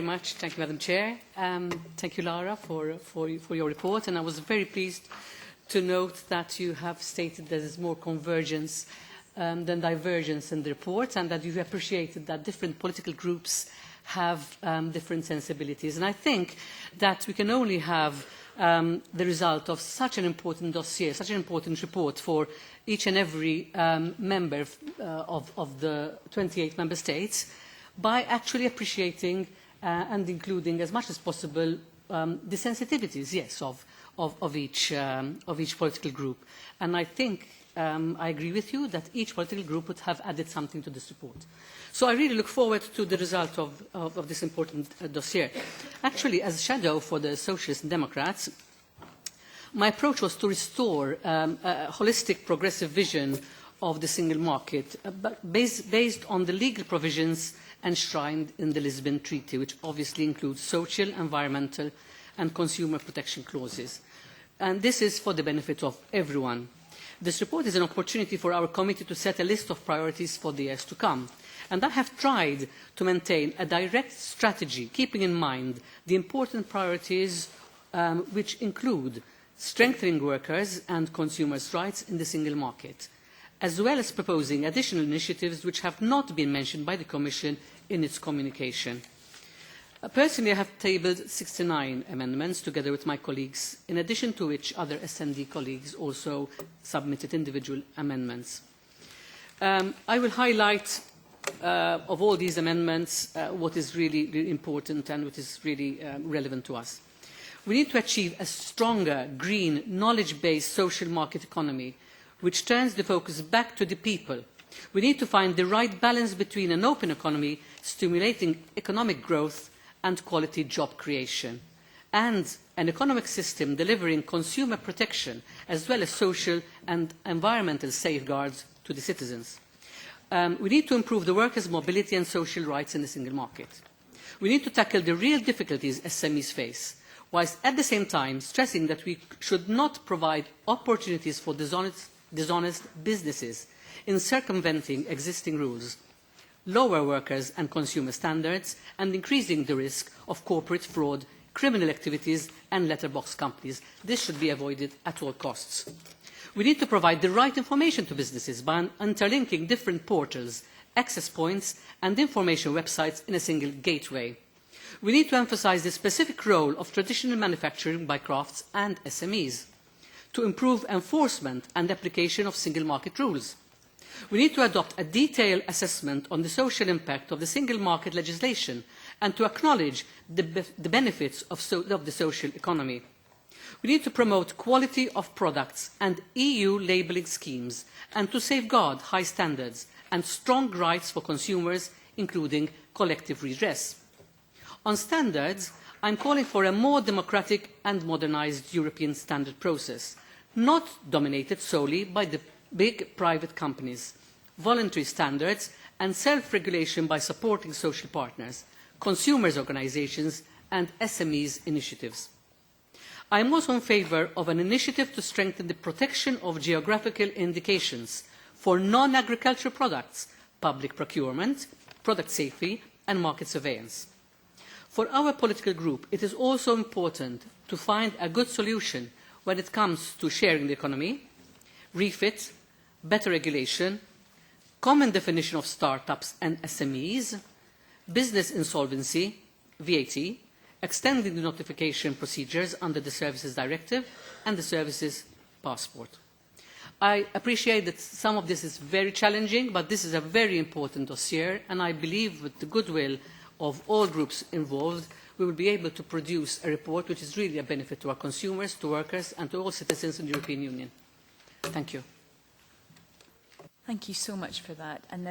Very much. Thank you, Madam Chair. Thank you, Lara, for your report. And I was very pleased to note that you have stated there is more convergence than divergence in the report, and that you appreciated that different political groups have different sensibilities. And I think that we can only have the result of such an important dossier, such an important report for each and every member of the 28 member states, by actually appreciating and including as much as possible the sensitivities, yes, of each political group. And I think I agree with you that each political group would have added something to this report. So I really look forward to the result of this important dossier. Actually, as shadow for the Socialists and Democrats, my approach was to restore a holistic, progressive vision of the single market, based on the legal provisions enshrined in the Lisbon Treaty, which obviously includes social, environmental and consumer protection clauses. And this is for the benefit of everyone. This report is an opportunity for our committee to set a list of priorities for the years to come. And I have tried to maintain a direct strategy, keeping in mind the important priorities which include strengthening workers' and consumers' rights in the single market, as well as proposing additional initiatives which have not been mentioned by the Commission in its communication. Personally, I have tabled 69 amendments together with my colleagues, in addition to which other SND colleagues also submitted individual amendments. I will highlight of all these amendments what is really important and what is really relevant to us. We need to achieve a stronger, green, knowledge-based social market economy, which turns the focus back to the people. We need to find the right balance between an open economy, stimulating economic growth and quality job creation, and an economic system delivering consumer protection as well as social and environmental safeguards to the citizens. We need to improve the workers' mobility and social rights in the single market. We need to tackle the real difficulties SMEs face, whilst at the same time stressing that we should not provide opportunities for dishonest businesses in circumventing existing rules, lower workers and consumer standards, and increasing the risk of corporate fraud, criminal activities and letterbox companies. This should be avoided at all costs. We need to provide the right information to businesses by interlinking different portals, access points and information websites in a single gateway. We need to emphasise the specific role of traditional manufacturing by crafts and SMEs, to improve enforcement and application of single market rules. We need to adopt a detailed assessment on the social impact of the single market legislation and to acknowledge the benefits of the social economy. We need to promote quality of products and EU labelling schemes and to safeguard high standards and strong rights for consumers, including collective redress. On standards, I am calling for a more democratic and modernised European standard process, not dominated solely by the big private companies, voluntary standards and self-regulation by supporting social partners, consumers' organisations and SMEs initiatives. I am also in favour of an initiative to strengthen the protection of geographical indications for non-agricultural products, public procurement, product safety and market surveillance. For our political group, it is also important to find a good solution when it comes to sharing the economy, refit, better regulation, common definition of start-ups and SMEs, business insolvency, VAT, extending the notification procedures under the Services Directive and the Services Passport. I appreciate that some of this is very challenging, but this is a very important dossier, and I believe with the goodwill of all groups involved, we will be able to produce a report which is really a benefit to our consumers, to workers, and to all citizens in the European Union. Thank you. Thank you so much for that. And